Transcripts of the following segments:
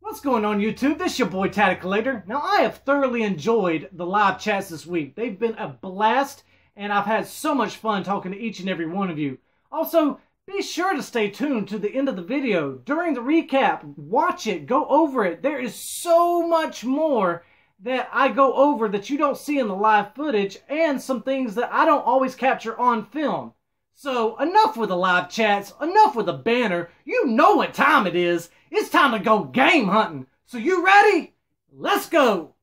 What's going on YouTube? This is your boy Tatted Collector. Now I have thoroughly enjoyed the live chats this week. They've been a blast and I've had so much fun talking to each and every one of you. Also, be sure to stay tuned to the end of the video. During the recap, watch it, go over it. There is so much more that I go over that you don't see in the live footage and some things that I don't always capture on film. So enough with the live chats, enough with the banner. You know what time it is. It's time to go game hunting. So you ready? Let's go.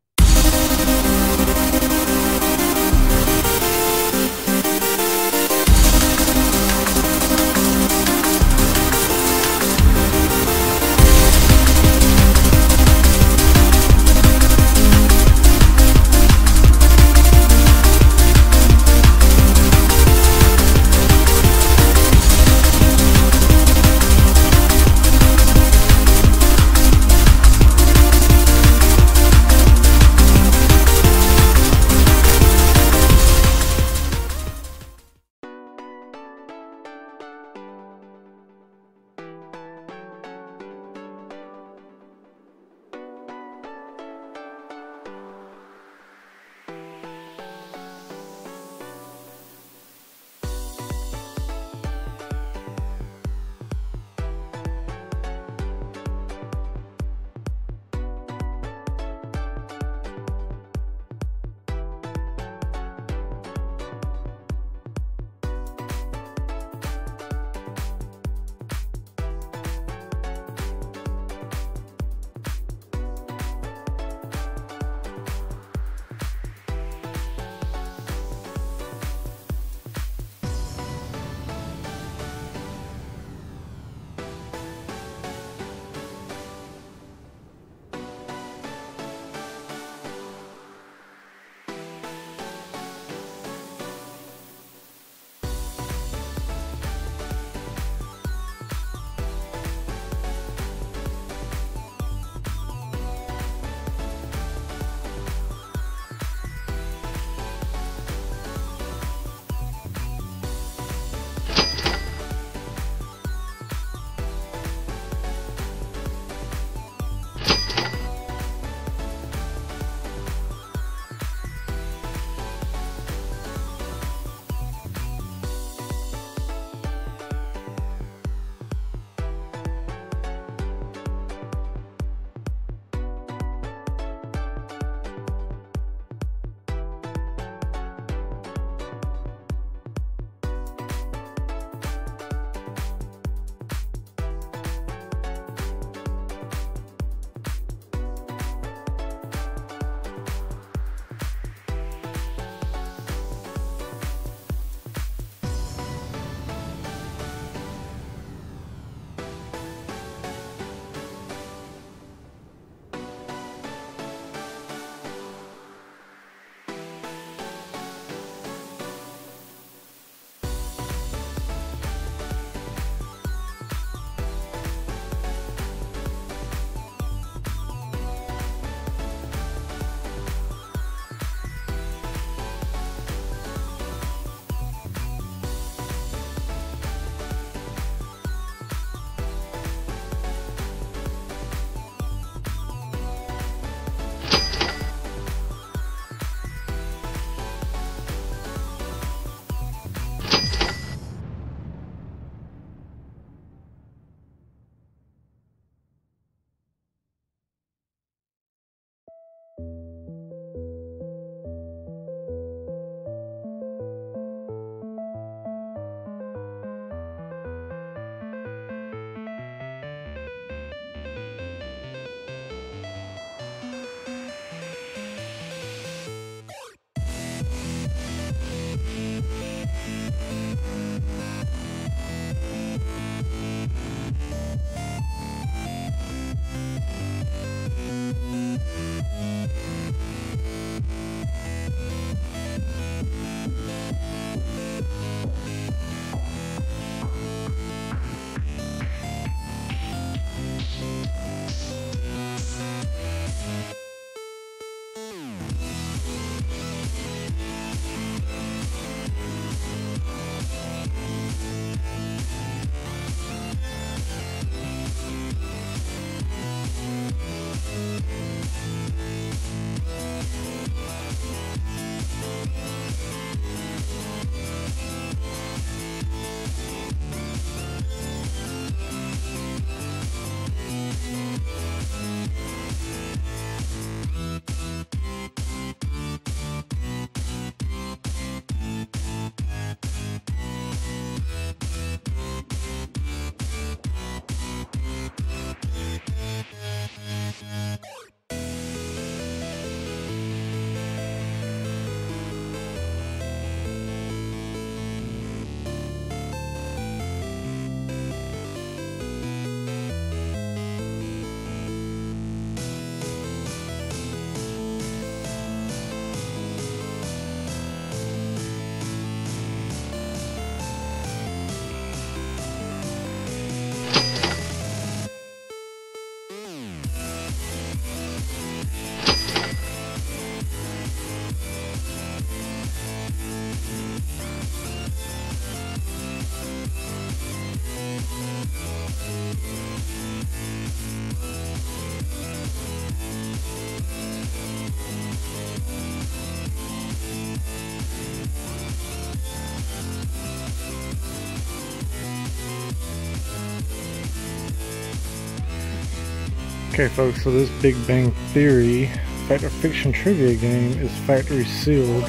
Okay folks, so this Big Bang Theory Fact or Fiction trivia game is factory sealed.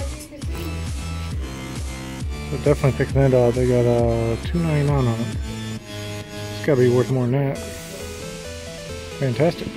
So definitely picking that up. They got $2.99 on it. It's gotta be worth more than that. Fantastic.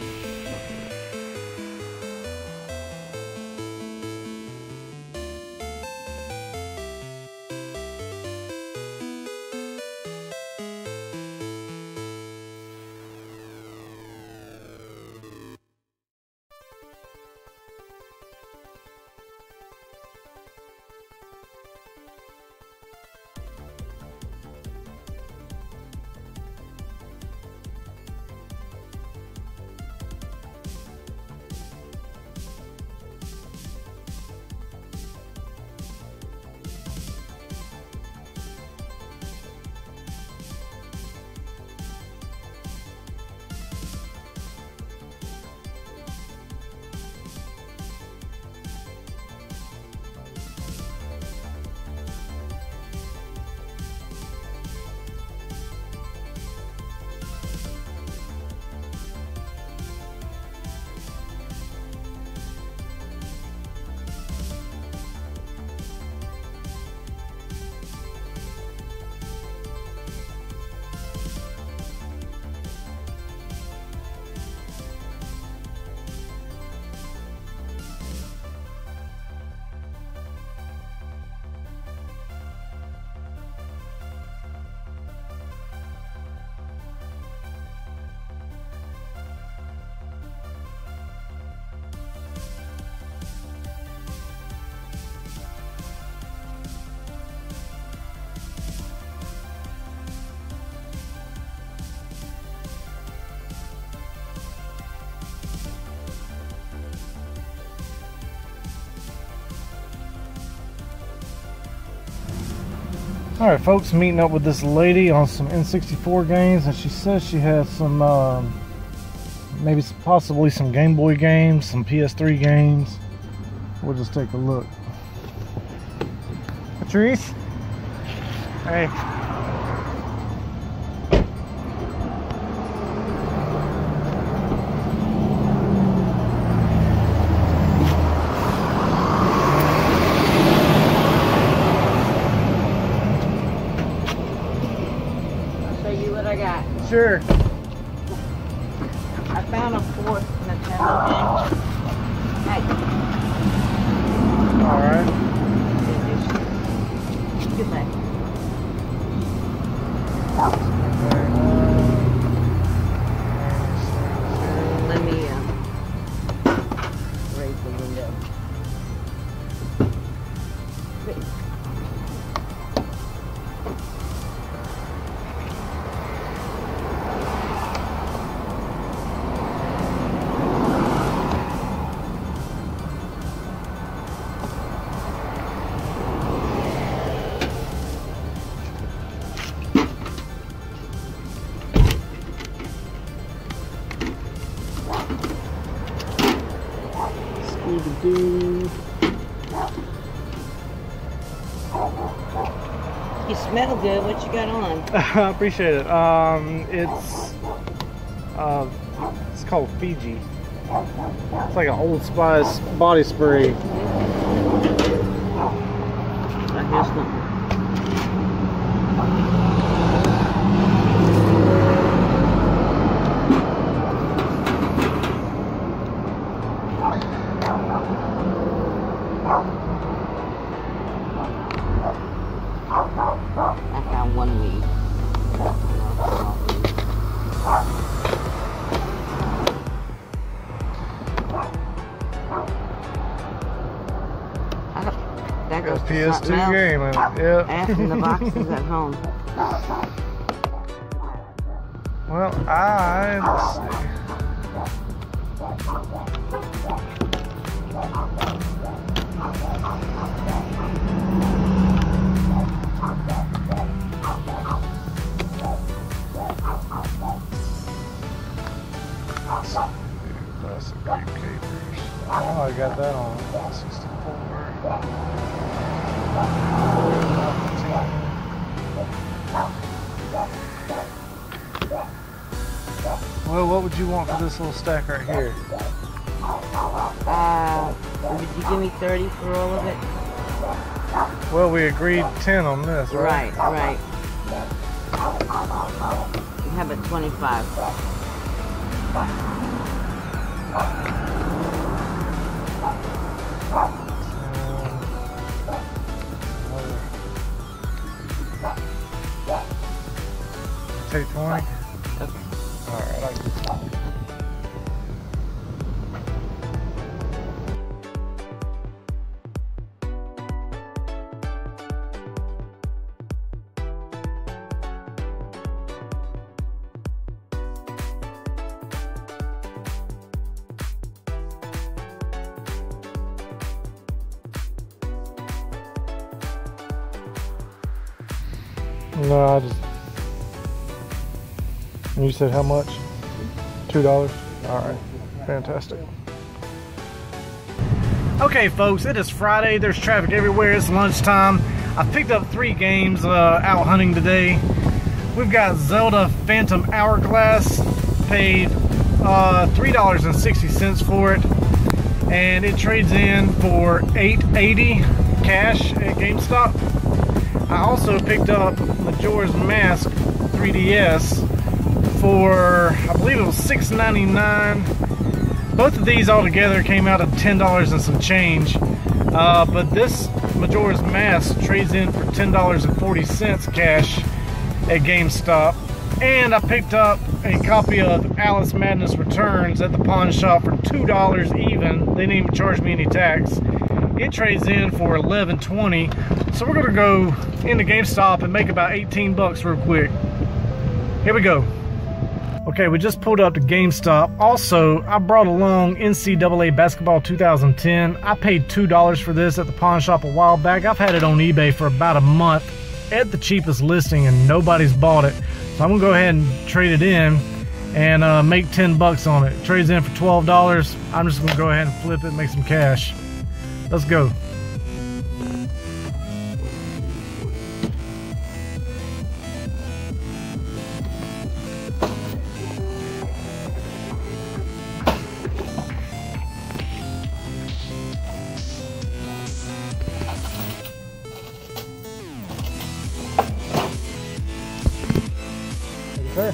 Alright folks, meeting up with this lady on some N64 games, and she says she has some, possibly some Game Boy games, some PS3 games. We'll just take a look. Patrice? Hey. Sure. I found a fourth Nintendo game. Hey. Alright. Good night. Let me raise the window. Wait. Scooby-Doo. You smell good. What you got on? I appreciate it. It's called Fiji. It's like an Old Spice body spray. I hear something. I found one weed. That goes to PS2 game, yeah. After the boxes at home. Well, let's see. Classic Great Capers. Oh, I got that on 64. Well, what would you want for this little stack right here? Would you give me 30 for all of it? Well, we agreed 10 on this, right? Right. How about 25? Take 20? Okay. Alright, I get it. No, I just... And you said how much? $2? Alright, fantastic. Okay, folks, it is Friday. There's traffic everywhere. It's lunchtime. I picked up 3 games out hunting today. We've got Zelda Phantom Hourglass. Paid $3.60 for it. And it trades in for $8.80 cash at GameStop. I also picked up Majora's Mask 3DS for, I believe it was $6.99. Both of these altogether came out of $10 and some change. But this Majora's Mask trades in for $10.40 cash at GameStop. And I picked up a copy of Alice Madness Returns at the pawn shop for $2 even. They didn't even charge me any tax. It trades in for $11.20. So we're gonna go into GameStop and make about 18 bucks real quick. Here we go. Okay, we just pulled up to GameStop. Also, I brought along NCAA Basketball 2010. I paid $2 for this at the pawn shop a while back. I've had it on eBay for about a month at the cheapest listing and nobody's bought it. So I'm gonna go ahead and trade it in and make 10 bucks on it. It trades in for $12. I'm just gonna go ahead and flip it and make some cash. Let's go. Okay.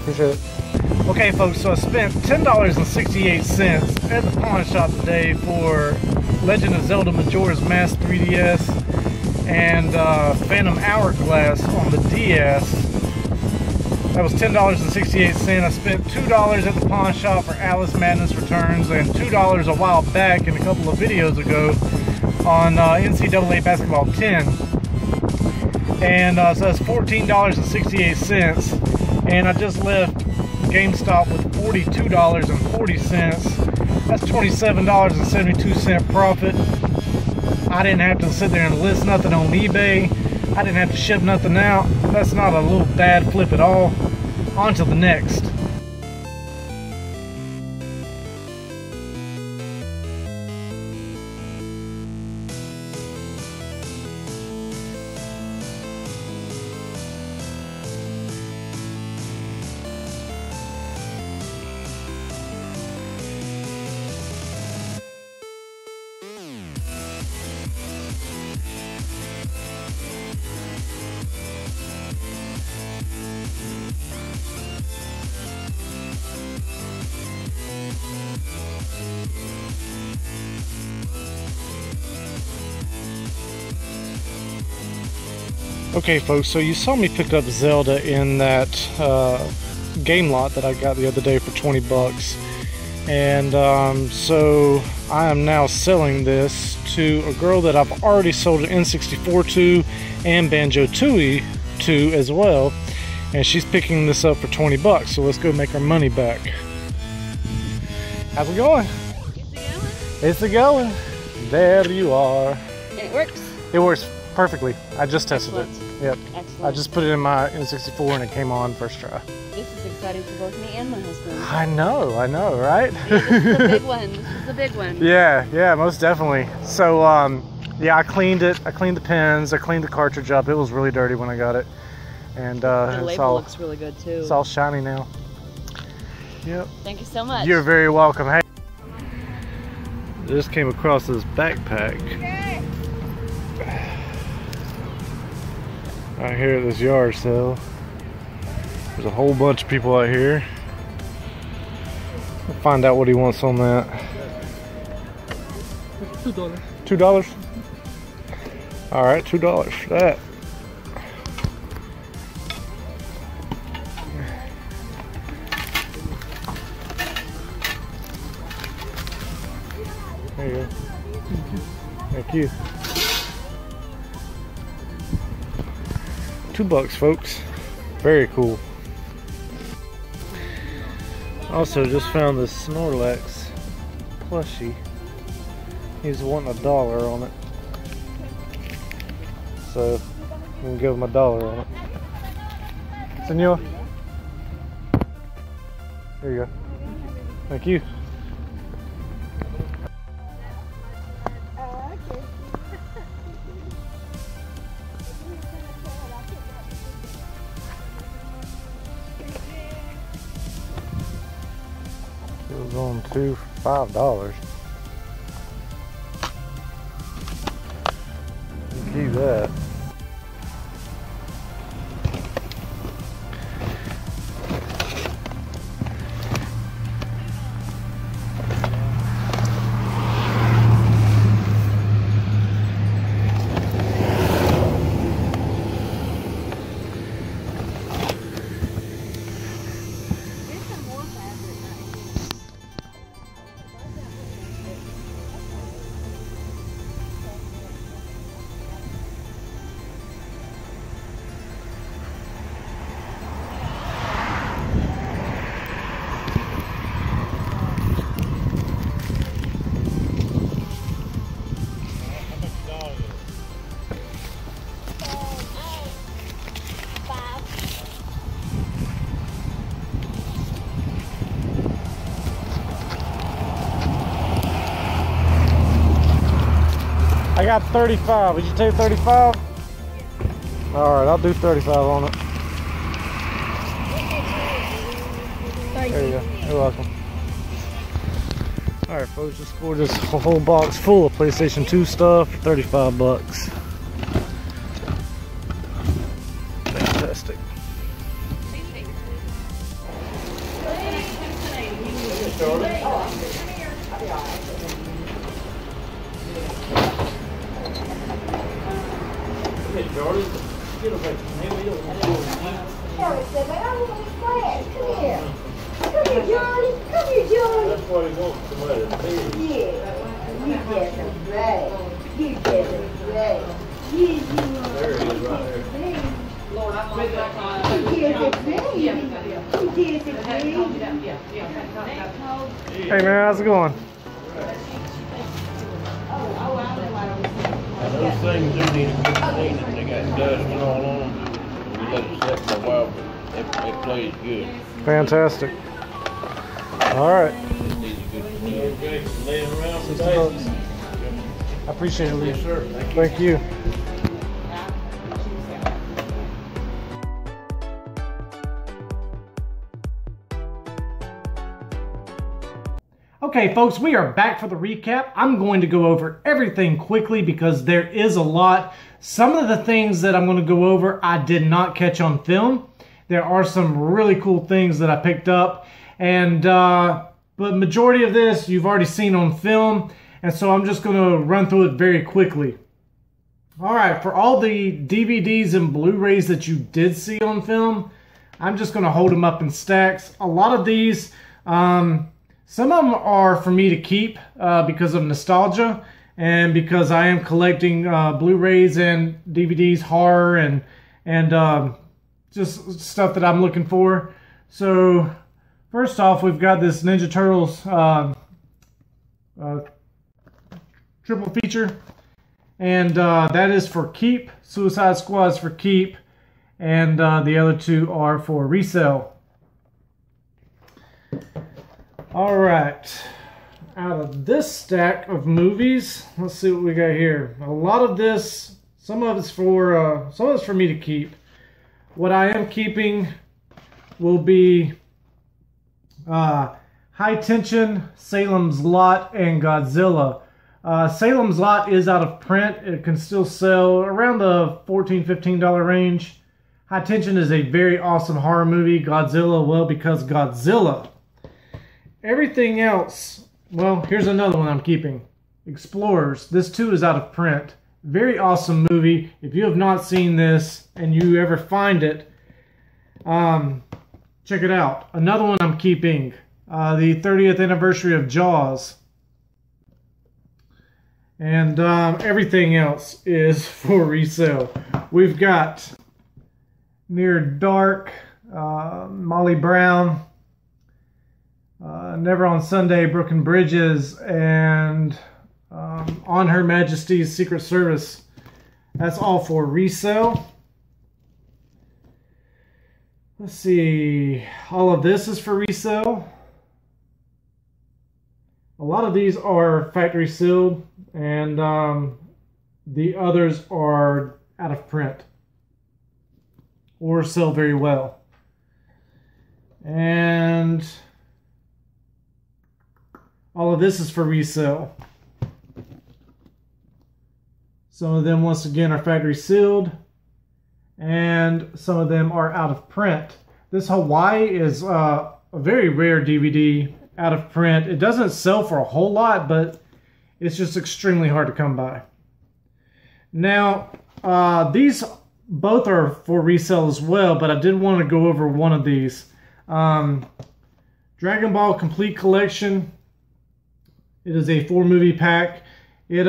Appreciate it. Okay, folks, so I spent $10.68 at the pawn shop today for Legend of Zelda Majora's Mask 3DS and Phantom Hourglass on the DS. That was $10.68. I spent $2 at the pawn shop for Alice Madness Returns and $2 a while back in a couple of videos ago on NCAA Basketball 10. And so that's $14.68. And I just left GameStop with $42.40. That's $27.72 profit. I didn't have to sit there and list nothing on eBay. I didn't have to ship nothing out. That's not a little bad flip at all. On to the next. Okay, folks, so you saw me pick up Zelda in that game lot that I got the other day for 20 bucks. And so I am now selling this to a girl that I've already sold an N64 to and Banjo-Tooie to as well. And she's picking this up for 20 bucks, so let's go make our money back. How's it going? It's a going. There you are. And it works. It works perfectly. I just tested Excellent. it. Yep. Excellent. I just put it in my N64 and it came on first try. This is exciting for both me and my husband. I know, right? Yeah, this is the big one. This is the big one. Yeah, most definitely. So, yeah, I cleaned it. I cleaned the pins. I cleaned the cartridge up. It was really dirty when I got it. And the label looks really good too. It's all shiny now. Yep. Thank you so much. You're very welcome. Hey. Just came across this backpack. Out here at this yard sale. There's a whole bunch of people out here. We'll find out what he wants on that. $2. $2? Alright, $2 for that. There you go. Thank you. $2, folks. Very cool. Also, just found this Snorlax plushie. He's wanting $1 on it. So, I'm gonna give him $1 on it. Senor. There you go. Thank you. It was on $2 for $5. Keep that. I got 35. Would you take 35? Alright, I'll do 35 on it. There you go. You're welcome. Alright folks, just scored this whole box full of PlayStation 2 stuff for $35. Fantastic. Jordan, get away from him. Charlie said, but I want to play. Come here. Come here, Johnny. Come here, Johnny. That's what he wants, somebody to see. Yeah. You get them right. You get them right. There he is right there. Lord, I'm going back on. You get them right. You get them right. Hey man, how's it going? And those things do need to be cleaned if they got dust and all on them. We let it sit for a while, but it plays good. Fantastic. Alright. It needs a good clean. Okay, laying around $60. today. I appreciate it, Lee. Yes, sir. Thank you. Thank you. Okay, folks, we are back for the recap. I'm going to go over everything quickly because there is a lot. Some of the things that I'm going to go over I did not catch on film. There are some really cool things that I picked up, and but majority of this you've already seen on film, and so I'm just going to run through it very quickly. All right, for all the DVDs and Blu-rays that you did see on film, I'm just going to hold them up in stacks. A lot of these, some of them are for me to keep because of nostalgia and because I am collecting Blu-rays and DVDs, horror, and just stuff that I'm looking for. So first off, we've got this Ninja Turtles triple feature, and that is for keep. Suicide Squad is for keep, and the other two are for resale. All right. Out of this stack of movies, let's see what we got here. A lot of this, some of it's for me to keep. What I am keeping will be High Tension, Salem's Lot, and Godzilla. Salem's Lot is out of print. It can still sell around the $14, $15 range. High Tension is a very awesome horror movie. Godzilla, well, because Godzilla. Everything else, well, here's another one I'm keeping. Explorers. This too is out of print. Very awesome movie. If you have not seen this and you ever find it, check it out. Another one I'm keeping. The 30th anniversary of Jaws. And everything else is for resale. We've got Near Dark, Molly Brown, Never on Sunday, Broken Bridges, and On Her Majesty's Secret Service. That's all for resale. Let's see. All of this is for resale. A lot of these are factory sealed, and the others are out of print or sell very well. And all of this is for resale. Some of them, once again, are factory sealed, and some of them are out of print. This Hawaii is a very rare DVD, out of print. It doesn't sell for a whole lot, but it's just extremely hard to come by. Now, these both are for resale as well, but I did want to go over one of these. Dragon Ball Complete Collection. It is a 4-movie pack. It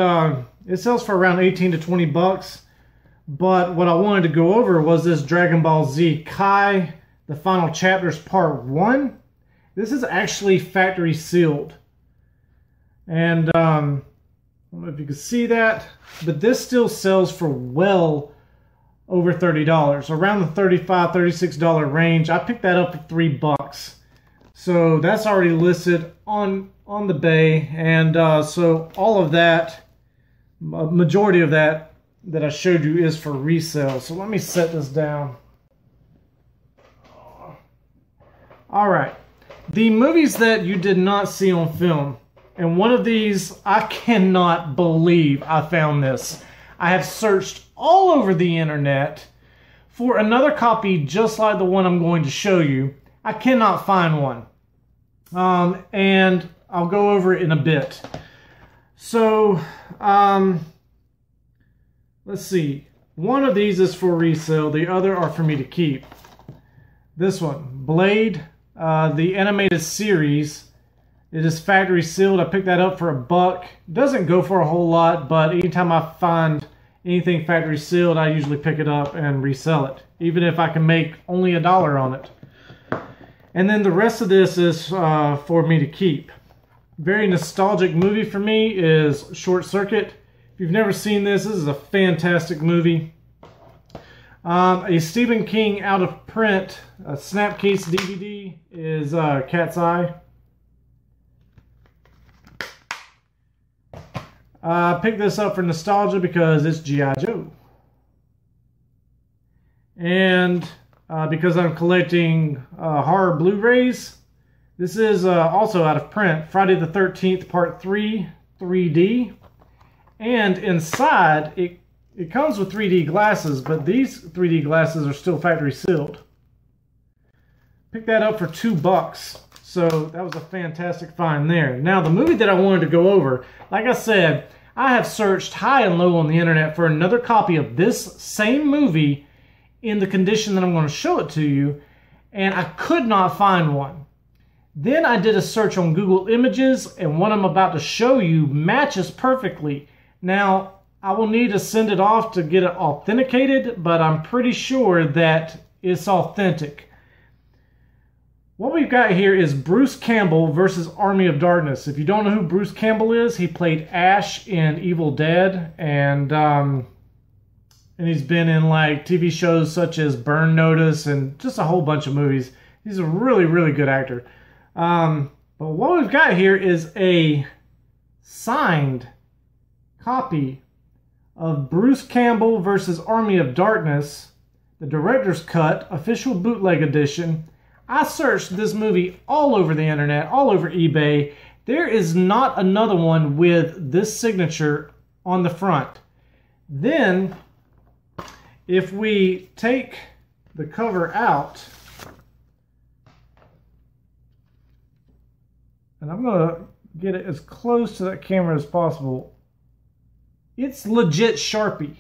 sells for around 18 to 20 bucks. But what I wanted to go over was this Dragon Ball Z Kai, the Final Chapters Part 1. This is actually factory sealed. And I don't know if you can see that, but this still sells for well over $30, around the $35, $36 range. I picked that up for $3. So that's already listed on the bay, and so all of that, majority of that I showed you is for resale. So let me set this down. All right, the movies that you did not see on film, and one of these, I cannot believe I found this. I have searched all over the internet for another copy just like the one I'm going to show you. I cannot find one. And I'll go over it in a bit. So, let's see. One of these is for resale. The other are for me to keep. This one, Blade, the animated series. It is factory sealed. I picked that up for $1. Doesn't go for a whole lot, but anytime I find anything factory sealed, I usually pick it up and resell it, even if I can make only $1 on it. And then the rest of this is for me to keep. Very nostalgic movie for me is Short Circuit. If you've never seen this, this is a fantastic movie. A Stephen King out of print Snapcase DVD is Cat's Eye. I picked this up for nostalgia because it's G.I. Joe. And because I'm collecting horror Blu-rays, this is also out of print. Friday the 13th Part 3 3D. And inside, it comes with 3D glasses, but these 3D glasses are still factory sealed. Picked that up for $2. So that was a fantastic find there. Now the movie that I wanted to go over, like I said, I have searched high and low on the internet for another copy of this same movie in the condition that I'm going to show it to you, and I could not find one. Then I did a search on Google Images, and what I'm about to show you matches perfectly. Now, I will need to send it off to get it authenticated, but I'm pretty sure that it's authentic. What we've got here is Bruce Campbell versus Army of Darkness. If you don't know who Bruce Campbell is, he played Ash in Evil Dead, and he's been in like TV shows such as Burn Notice and just a whole bunch of movies. He's a really, really good actor. But what we've got here is a signed copy of Bruce Campbell versus Army of Darkness, the director's cut, official bootleg edition. I searched this movie all over the internet, all over eBay. There is not another one with this signature on the front. Then, if we take the cover out, and I'm going to get it as close to that camera as possible, it's legit Sharpie.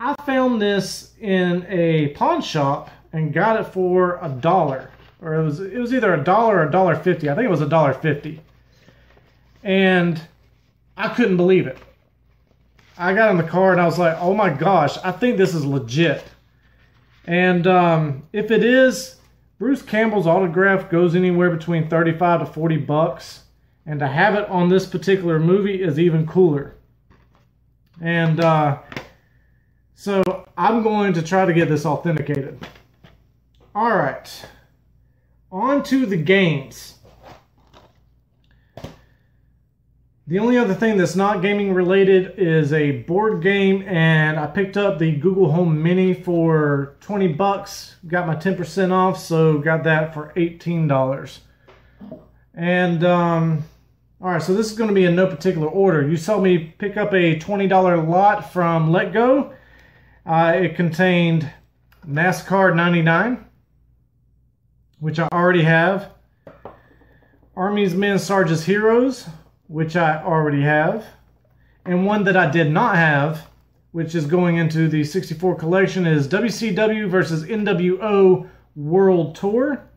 I found this in a pawn shop and got it for $1. Or it was either $1 or $1.50. I think it was $1.50. And I couldn't believe it. I got in the car and I was like, oh my gosh, I think this is legit. And if it is, Bruce Campbell's autograph goes anywhere between 35 to 40 bucks. And to have it on this particular movie is even cooler. And so I'm going to try to get this authenticated. All right, on to the games. The only other thing that's not gaming related is a board game, and I picked up the Google Home Mini for 20 bucks. Got my 10% off, so got that for $18. And all right, so this is going to be in no particular order. You saw me pick up a $20 lot from Let Go. It contained NASCAR 99, which I already have. Army's Men, Sarge's Heroes, which I already have. And one that I did not have, which is going into the 64 collection, is WCW versus NWO World Tour.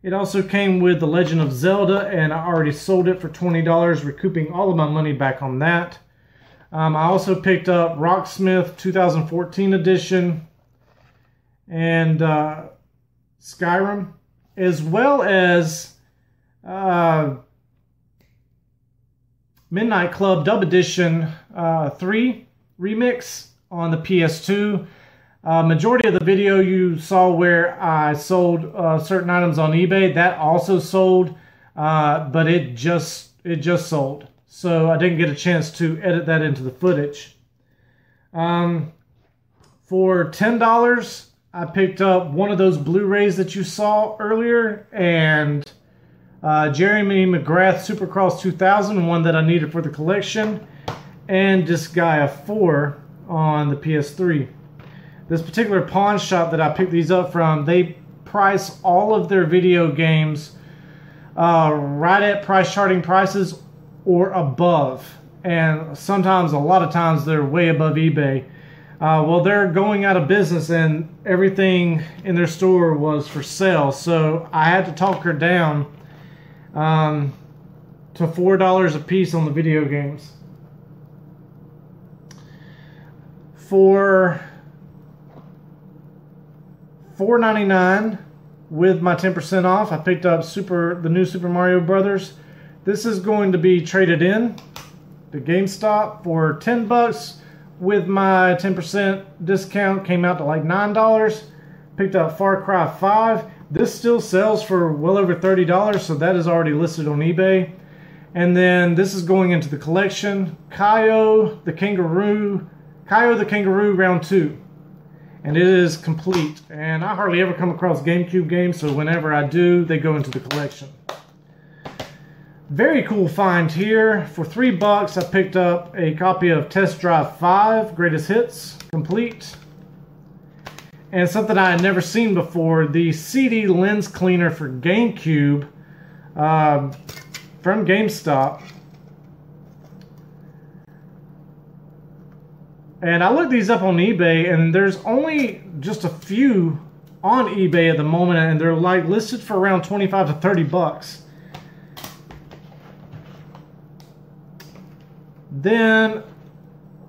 It also came with The Legend of Zelda, and I already sold it for $20, recouping all of my money back on that. I also picked up Rocksmith 2014 edition and Skyrim, as well as Midnight Club Dub Edition 3 Remix on the PS2. Majority of the video you saw where I sold certain items on eBay, that also sold, but it just sold. So I didn't get a chance to edit that into the footage. For $10, I picked up one of those Blu-rays that you saw earlier, and Jeremy McGrath Supercross 2000, one that I needed for the collection, and Disgaea 4 on the PS3. This particular pawn shop that I picked these up from, they price all of their video games right at price charting prices or above. And sometimes, a lot of times, they're way above eBay. Well, they're going out of business and everything in their store was for sale. So I had to talk her down to $4 a piece on the video games. For $4.99 with my 10% off, I picked up the new Super Mario Brothers. This is going to be traded in to GameStop for 10 bucks. With my 10% discount, came out to like $9. Picked up Far Cry 5. This still sells for well over $30, so that is already listed on eBay. And then this is going into the collection, Kaio the Kangaroo Round 2. And it is complete. And I hardly ever come across GameCube games, so whenever I do, they go into the collection. Very cool find here. For $3, I picked up a copy of Test Drive 5 Greatest Hits complete. And something I had never seen before, the CD lens cleaner for GameCube from GameStop. And I looked these up on eBay, and there's only just a few on eBay at the moment, and they're like listed for around 25 to 30 bucks. Then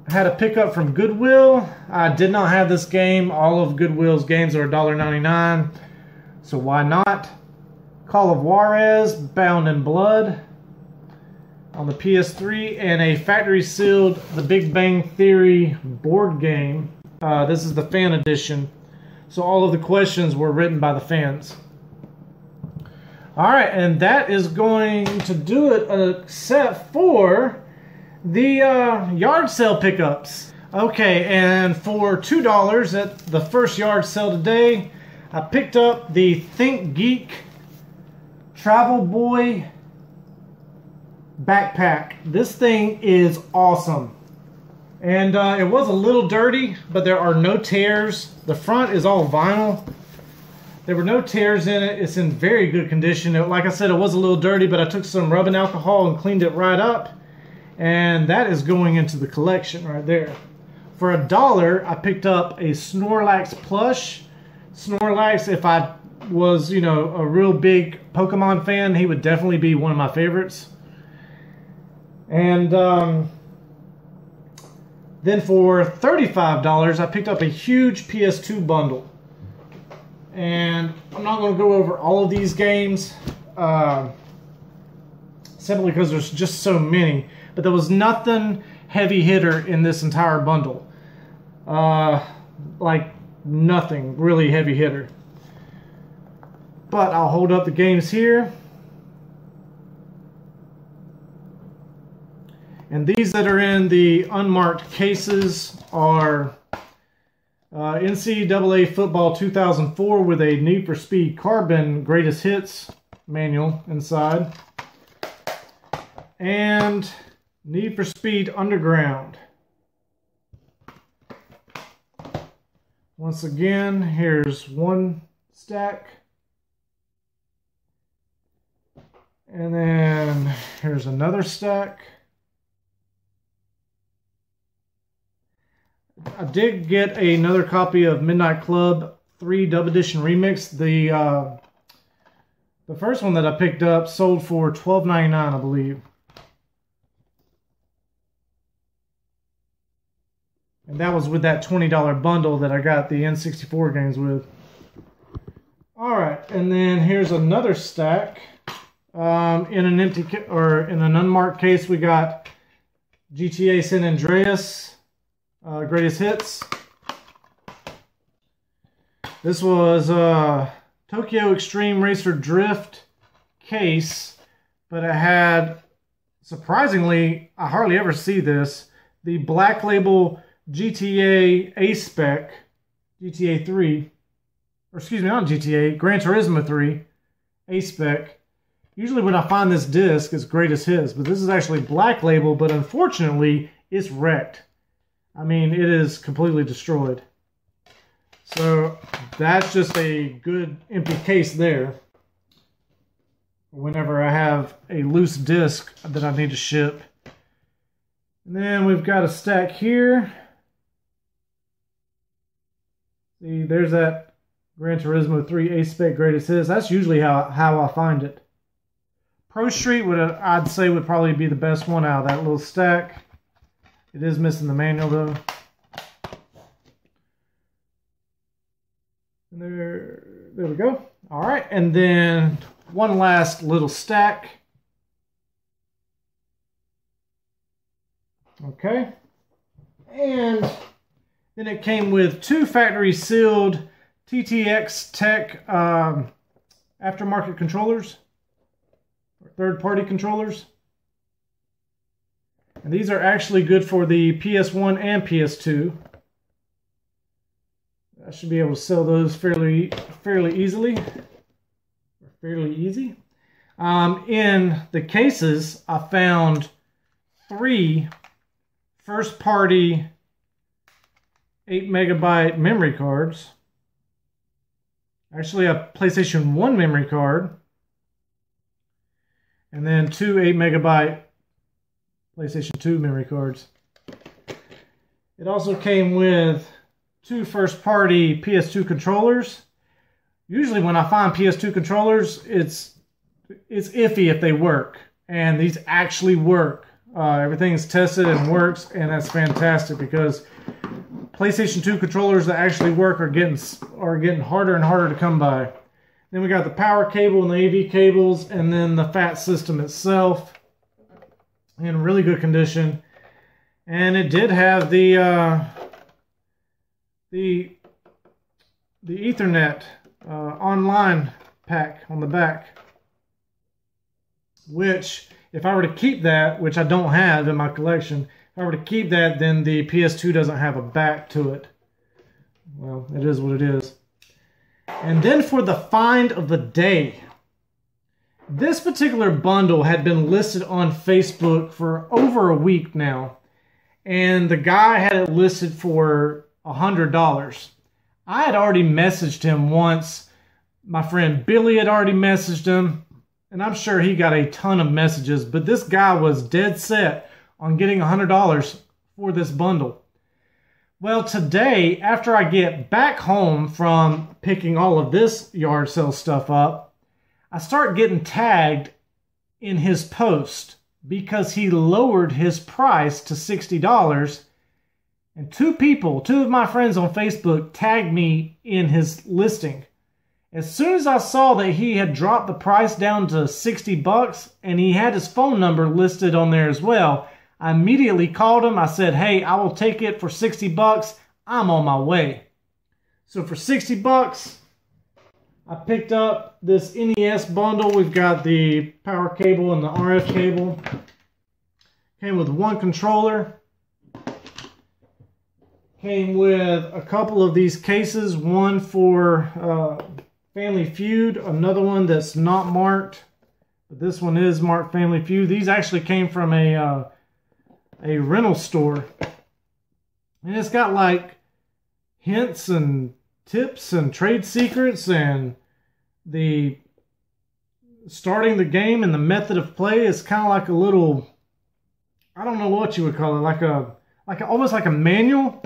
I had a pickup from Goodwill. I did not have this game. All of Goodwill's games are $1.99, so why not? Call of Juarez, Bound in Blood on the PS3, and a factory sealed The Big Bang Theory board game. This is the fan edition, so all of the questions were written by the fans. All right, and that is going to do it, except for the yard sale pickups. Okay, and for $2 at the first yard sale today, I picked up the Think Geek Travel Boy backpack. This thing is awesome. And it was a little dirty, but there are no tears. The front is all vinyl. There were no tears in it. It's in very good condition. Like I said, it was a little dirty, but I took some rubbing alcohol and cleaned it right up. And that is going into the collection right there. For $1, I picked up a Snorlax plush. Snorlax, if I was, you know, a real big Pokemon fan, he would definitely be one of my favorites. And then for $35, I picked up a huge PS2 bundle. And I'm not going to go over all of these games, simply because there's just so many. But there was nothing heavy hitter in this entire bundle. Like nothing really heavy hitter. But I'll hold up the games here. And these that are in the unmarked cases are NCAA Football 2004 with a Need for Speed Carbon Greatest Hits manual inside. And Need for Speed Underground. Once again, here's one stack. And then here's another stack. I did get another copy of Midnight Club 3 Dub Edition Remix. The first one that I picked up sold for $12.99, I believe. And that was with that $20 bundle that I got the N64 games with. Alright, and then here's another stack. In an in an unmarked case, we got GTA San Andreas Greatest Hits. This was Tokyo Extreme Racer Drift case, but it had, surprisingly, I hardly ever see this, the Black Label GTA A-Spec, GTA 3, or excuse me, not GTA, Gran Turismo 3 A-Spec. Usually when I find this disc, it's Greatest Hits, but this is actually Black Label, but unfortunately, it's wrecked. I mean, it is completely destroyed. So that's just a good empty case there. Whenever I have a loose disc that I need to ship. And then we've got a stack here. See, there's that Gran Turismo 3 A-Spec Greatest Hits. That's usually how I find it. Pro Street I'd say would probably be the best one out of that little stack. It is missing the manual though. And there we go. All right, and then one last little stack. Okay. And then it came with 2 factory sealed TTX Tech aftermarket controllers, or third-party controllers. And these are actually good for the PS1 and PS2. I should be able to sell those fairly easily. Or fairly easy. In the cases, I found 3 first-party 8 megabyte memory cards. Actually, a PlayStation 1 memory card. And then 2 8 megabyte PlayStation 2 memory cards. It also came with 2 first-party PS2 controllers. Usually when I find PS2 controllers, it's iffy if they work. And these actually work. Everything's tested and works, and that's fantastic because PlayStation 2 controllers that actually work are getting harder and harder to come by. Then we got the power cable and the AV cables, and then the FAT system itself in really good condition. And it did have the Ethernet online pack on the back. which if I were to keep that, which I don't have in my collection, if I were to keep that, then the PS2 doesn't have a back to it. Well, it is what it is. And then for the find of the day. This particular bundle had been listed on Facebook for over a week now. And the guy had it listed for $100. I had already messaged him once. My friend Billy had already messaged him. And I'm sure he got a ton of messages. But this guy was dead set on getting $100 for this bundle. Well, today, after I get back home from picking all of this yard sale stuff up, I start getting tagged in his post because he lowered his price to $60. And two of my friends on Facebook, tagged me in his listing. As soon as I saw that he had dropped the price down to $60 and he had his phone number listed on there as well, I immediately called him. I said, hey, I will take it for $60. I'm on my way. So for $60, I picked up this NES bundle. We've got the power cable and the RF cable. Came with one controller. Came with a couple of these cases. One for Family Feud. Another one that's not marked. But this one is marked Family Feud. These actually came from a rental store. And it's got like hints and tips and trade secrets and the starting the game and the method of play is kind of like a little, I don't know what you would call it, almost like a manual,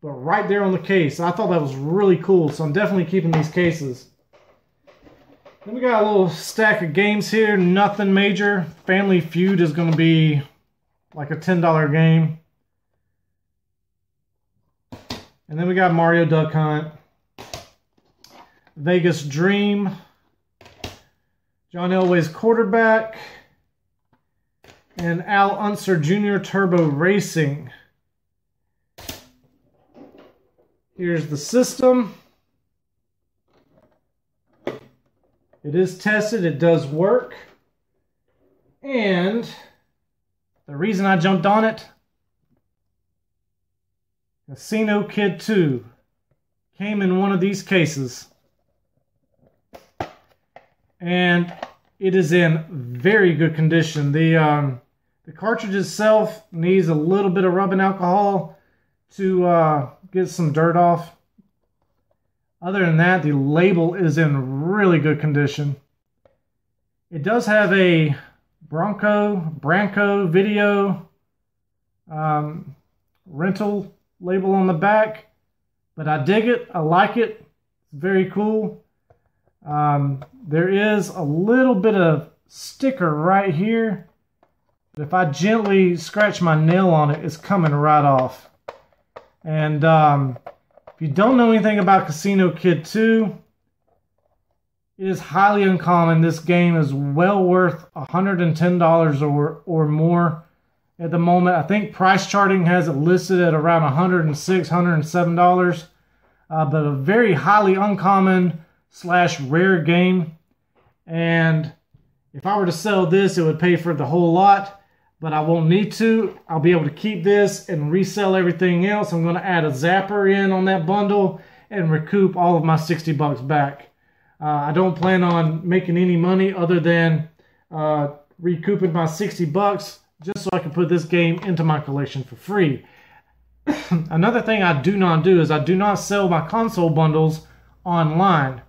but right there on the case. I thought that was really cool, so I'm definitely keeping these cases. Then we got a little stack of games here, nothing major. Family Feud is going to be like a $10 game. And then we got Mario Duck Hunt, Vegas Dream, John Elway's Quarterback, and Al Unser Jr. Turbo Racing. Here's the system. It is tested, it does work. And the reason I jumped on it, Casino Kid 2 came in one of these cases. And it is in very good condition. The cartridge itself needs a little bit of rubbing alcohol to get some dirt off. Other than that, the label is in really good condition. It does have a Branco video rental label on the back, but I dig it. I like it. It's very cool. There is a little bit of sticker right here, but if I gently scratch my nail on it, it's coming right off. And if you don't know anything about Casino Kid 2, it is highly uncommon. This game is well worth $110 or more at the moment. I think price charting has it listed at around $106, $107. But a very highly uncommon / rare game. And if I were to sell this, it would pay for the whole lot. But I won't need to. I'll be able to keep this and resell everything else. I'm going to add a zapper in on that bundle and recoup all of my $60 back. I don't plan on making any money other than recouping my $60 just so I can put this game into my collection for free. Another thing I do not do is I do not sell my console bundles online.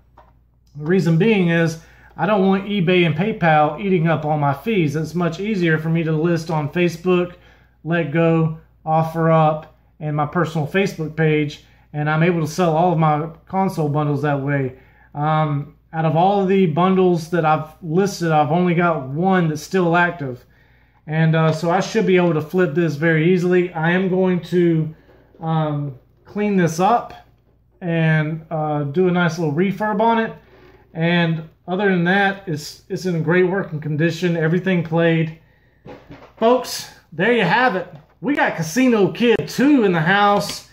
The reason being is I don't want eBay and PayPal eating up all my fees. It's much easier for me to list on Facebook, LetGo, OfferUp, and my personal Facebook page, and I'm able to sell all of my console bundles that way. Out of all of the bundles that I've listed, I've only got one that's still active. And so I should be able to flip this very easily. I am going to clean this up and do a nice little refurb on it. And other than that, it's in great working condition. Everything played. Folks, there you have it. We got Casino Kid 2 in the house.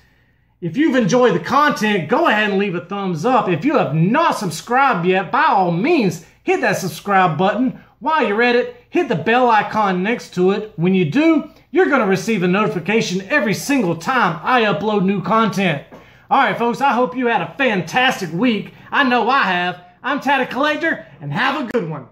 If you've enjoyed the content, go ahead and leave a thumbs up. If you have not subscribed yet, by all means, hit that subscribe button. While you're at it, hit the bell icon next to it. When you do, you're going to receive a notification every single time I upload new content. All right, folks, I hope you had a fantastic week. I know I have. I'm Tatted Collector, and have a good one.